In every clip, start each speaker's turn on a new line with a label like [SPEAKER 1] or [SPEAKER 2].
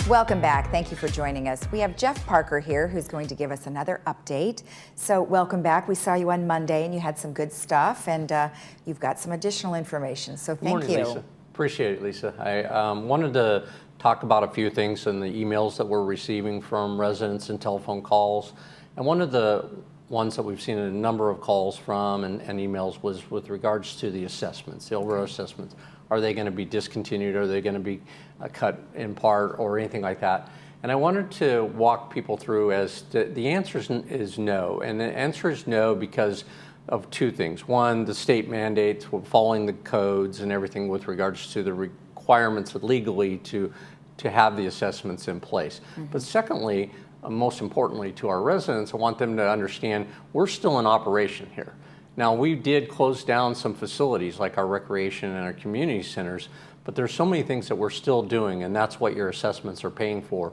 [SPEAKER 1] Welcome back. Thank you for joining us. We have Jeff Parker here who's going to give us another update. So welcome back. We saw you on Monday and you had some good stuff, and you've got some additional information. So thank
[SPEAKER 2] Morning,
[SPEAKER 1] you.
[SPEAKER 2] Lisa. Appreciate it, Lisa. I wanted to talk about a few things in the emails that we're receiving from residents and telephone calls. And one of the ones that we've seen a number of calls from and emails was with regards to the assessments, the overall assessments. Are they going to be discontinued? Are they going to be cut in part or anything like that? And I wanted to walk people through as to, the answer is no. And the answer is no because of two things. One, the state mandates, following the codes and everything with regards to the requirements legally to have the assessments in place. Mm-hmm. But secondly, most importantly to our residents, I want them to understand we're still in operation here. Now, we did close down some facilities like our recreation and our community centers, but there's so many things that we're still doing, and that's what your assessments are paying for.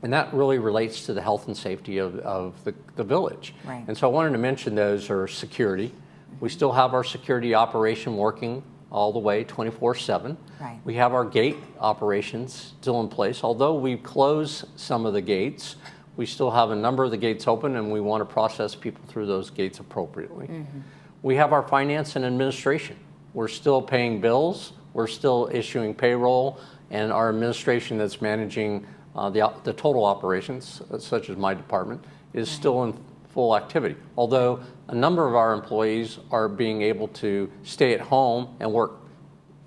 [SPEAKER 2] And that really relates to the health and safety of the village.
[SPEAKER 1] Right.
[SPEAKER 2] And so I wanted to mention those are security. Mm-hmm. We still have our security operation working all the way 24/7.
[SPEAKER 1] Right.
[SPEAKER 2] We have our gate operations still in place. Although we've closed some of the gates, we still have a number of the gates open, and we want to process people through those gates appropriately. Mm-hmm. We have our finance and administration. We're still paying bills. We're still issuing payroll, and our administration that's managing the total operations, such as my department, is still in full activity. Although a number of our employees are being able to stay at home and work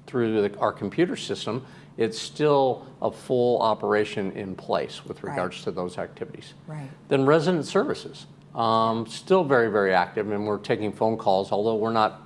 [SPEAKER 2] through our computer system, it's still a full operation in place with regards to those activities.
[SPEAKER 1] Right.
[SPEAKER 2] Then resident services, still very, very active, and we're taking phone calls, although we're not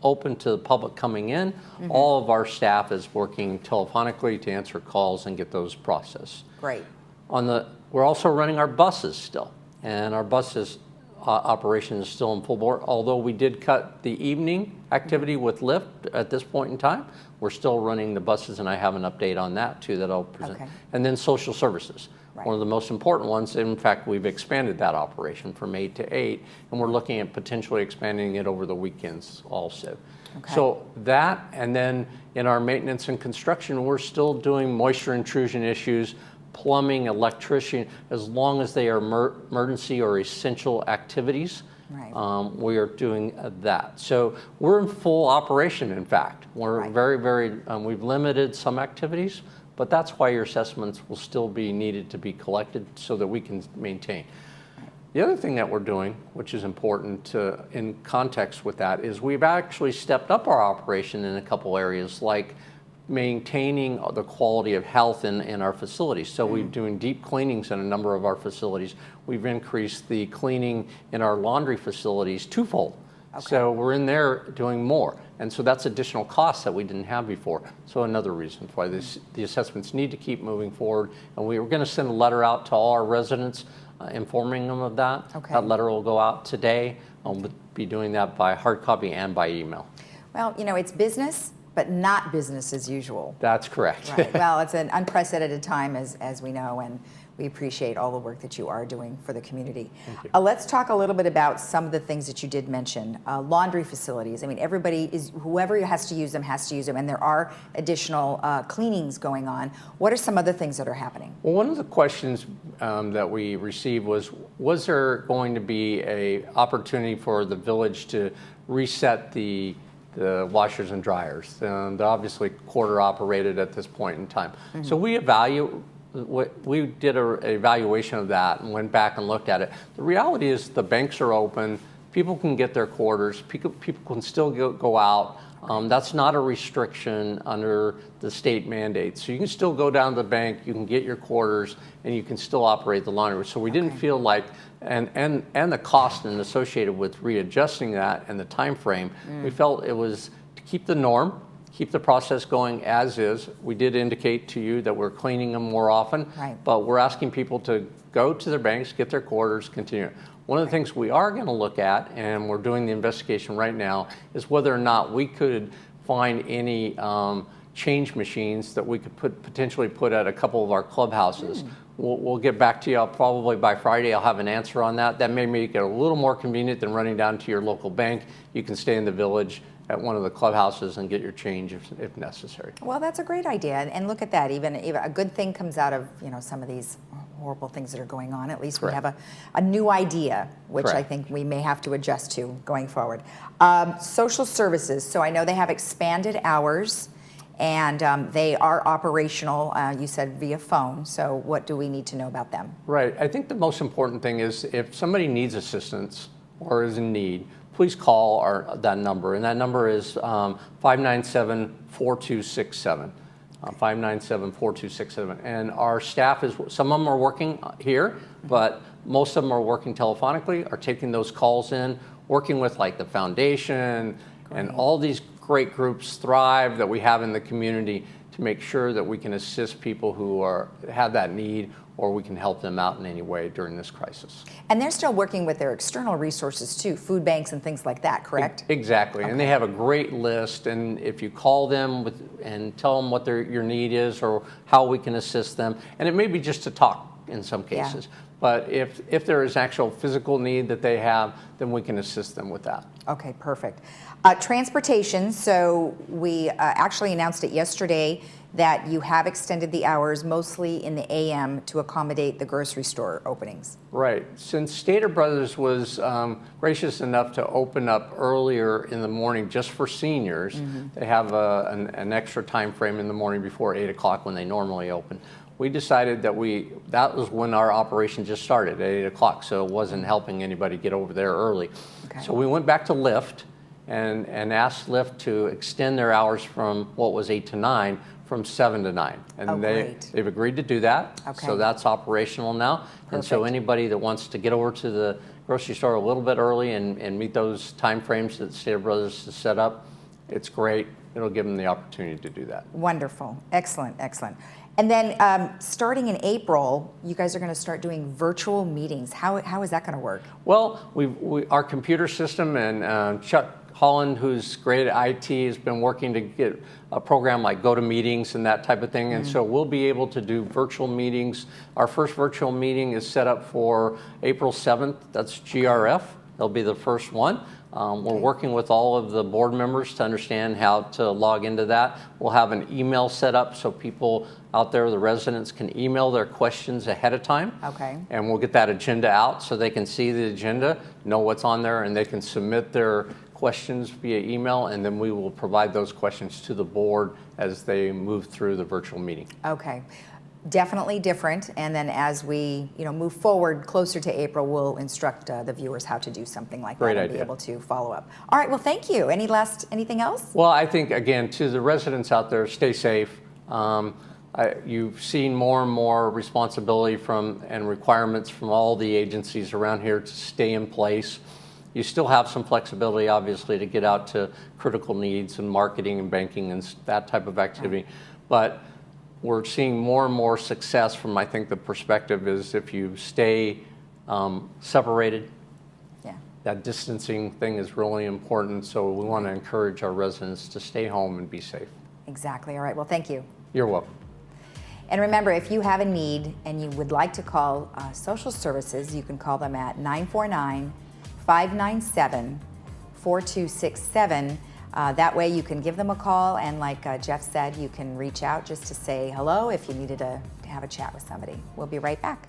[SPEAKER 2] open to the public coming in. Mm-hmm. All of our staff is working telephonically to answer calls and get those processed.
[SPEAKER 1] Great.
[SPEAKER 2] We're also running our buses still, and our buses operation is still in full bore. Although we did cut the evening activity with Lyft at this point in time, we're still running the buses, and I have an update on that too that I'll present. Okay. And then social services. Right. One of the most important ones. In fact, we've expanded that operation from 8 to 8, and we're looking at potentially expanding it over the weekends also. Okay. So that, and then in our maintenance and construction, we're still doing moisture intrusion issues, plumbing, electrician, as long as they are emergency or essential activities. Right. We are doing that. So we're in full operation, in fact. We're very, very, we've limited some activities, but that's why your assessments will still be needed to be collected so that we can maintain. Right. The other thing that we're doing, which is important in context with that, is we've actually stepped up our operation in a couple areas, like maintaining the quality of health in our facilities. So we're doing deep cleanings in a number of our facilities. We've increased the cleaning in our laundry facilities twofold. Okay. So we're in there doing more. And so that's additional costs that we didn't have before. So another reason why the assessments need to keep moving forward. And we were going to send a letter out to all our residents informing them of that. Okay. That letter will go out today. We'll be doing that by hard copy and by email.
[SPEAKER 1] Well, you know, it's business, but not business as usual.
[SPEAKER 2] That's correct.
[SPEAKER 1] Right. Well, it's an unprecedented time, as we know, and we appreciate all the work that you are doing for the community.
[SPEAKER 2] Thank you.
[SPEAKER 1] Let's talk a little bit about some of the things that you did mention. Laundry facilities. I mean, whoever has to use them, and there are additional cleanings going on. What are some other things that are happening?
[SPEAKER 2] Well, one of the questions that we received was there going to be an opportunity for the village to reset the washers and dryers? And they're obviously quarter operated at this point in time. Mm-hmm. So we did an evaluation of that and went back and looked at it. The reality is the banks are open. People can get their quarters. People can still go out. That's not a restriction under the state mandates. So you can still go down to the bank, you can get your quarters, and you can still operate the laundry. So we didn't feel like, and the cost associated with readjusting that and the time frame, we felt it was to keep the norm, keep the process going as is. We did indicate to you that we're cleaning them more often, but we're asking people to go to their banks, get their quarters, continue. One of the things we are going to look at, and we're doing the investigation right now, is whether or not we could find any change machines that we could potentially put at a couple of our clubhouses. We'll get back to you probably by Friday. I'll have an answer on that. That may make it a little more convenient than running down to your local bank. You can stay in the village at one of the clubhouses and get your change if necessary.
[SPEAKER 1] Well, that's a great idea, and look at that. Even a good thing comes out of some of these horrible things that are going on. At least we
[SPEAKER 2] Correct.
[SPEAKER 1] have a new idea, which I
[SPEAKER 2] Correct.
[SPEAKER 1] think we may have to adjust to going forward. Social services. So I know they have expanded hours, and they are operational. You said via phone. So what do we need to know about them?
[SPEAKER 2] Right. I think the most important thing is if somebody needs assistance or is in need, please call that number. And that number is 597-4267. 597-4267. And our staff some of them are working here, but most of them are working telephonically, are taking those calls in, working with like the foundation and all these great groups, Thrive, that we have in the community to make sure that we can assist people who have that need, or we can help them out in any way during this crisis.
[SPEAKER 1] And they're still working with their external resources too, food banks and things like that, correct?
[SPEAKER 2] Exactly, and they have a great list, and if you call them and tell them what your need is or how we can assist them, and it may be just to talk in some cases, but if there is actual physical need that they have, then we can assist them with that.
[SPEAKER 1] Okay, perfect. Transportation, so we actually announced it yesterday that you have extended the hours mostly in the AM to accommodate the grocery store openings.
[SPEAKER 2] Right. Since Stater Brothers was gracious enough to open up earlier in the morning just for seniors, they have an extra time frame in the morning before 8 o'clock when they normally open. We decided that was when our operation just started at 8 o'clock, so it wasn't helping anybody get over there early.
[SPEAKER 1] Okay.
[SPEAKER 2] So we went back to Lyft and asked Lyft to extend their hours from what was 8 to 9 from 7 to 9. And they've agreed to do that.
[SPEAKER 1] Okay.
[SPEAKER 2] So that's operational now. And so anybody that wants to get over to the grocery store a little bit early and meet those time frames that Stater Brothers has set up, it's great. It'll give them the opportunity to do that.
[SPEAKER 1] Wonderful. Excellent, excellent. And then starting in April, you guys are going to start doing virtual meetings. How is that going to work?
[SPEAKER 2] Well, our computer system and Chuck Holland, who's great at IT, has been working to get a program like GoToMeetings and that type of thing. And so we'll be able to do virtual meetings. Our first virtual meeting is set up for April 7th. That's GRF. That'll be the first one. We're working with all of the board members to understand how to log into that. We'll have an email set up so people out there, the residents, can email their questions ahead of time.
[SPEAKER 1] Okay.
[SPEAKER 2] And we'll get that agenda out so they can see the agenda, know what's on there, and they can submit their questions via email, and then we will provide those questions to the board as they move through the virtual meeting.
[SPEAKER 1] Okay. Definitely different, and then as we move forward closer to April, we'll instruct the viewers how to do something like
[SPEAKER 2] Great
[SPEAKER 1] that and
[SPEAKER 2] idea.
[SPEAKER 1] be able to follow up. All right, well, thank you. Anything else?
[SPEAKER 2] Well, I think, again, to the residents out there, stay safe. You've seen more and more responsibility and requirements from all the agencies around here to stay in place. You still have some flexibility, obviously, to get out to critical needs and marketing and banking and that type of activity. But we're seeing more and more success from, I think, the perspective is if you stay separated, that distancing thing is really important. So we want to encourage our residents to stay home and be safe.
[SPEAKER 1] Exactly. All right. Well, thank you.
[SPEAKER 2] You're welcome.
[SPEAKER 1] And remember, if you have a need and you would like to call social services, you can call them at 949-597-4267. That way you can give them a call, and like Jeff said, you can reach out just to say hello if you needed to have a chat with somebody. We'll be right back.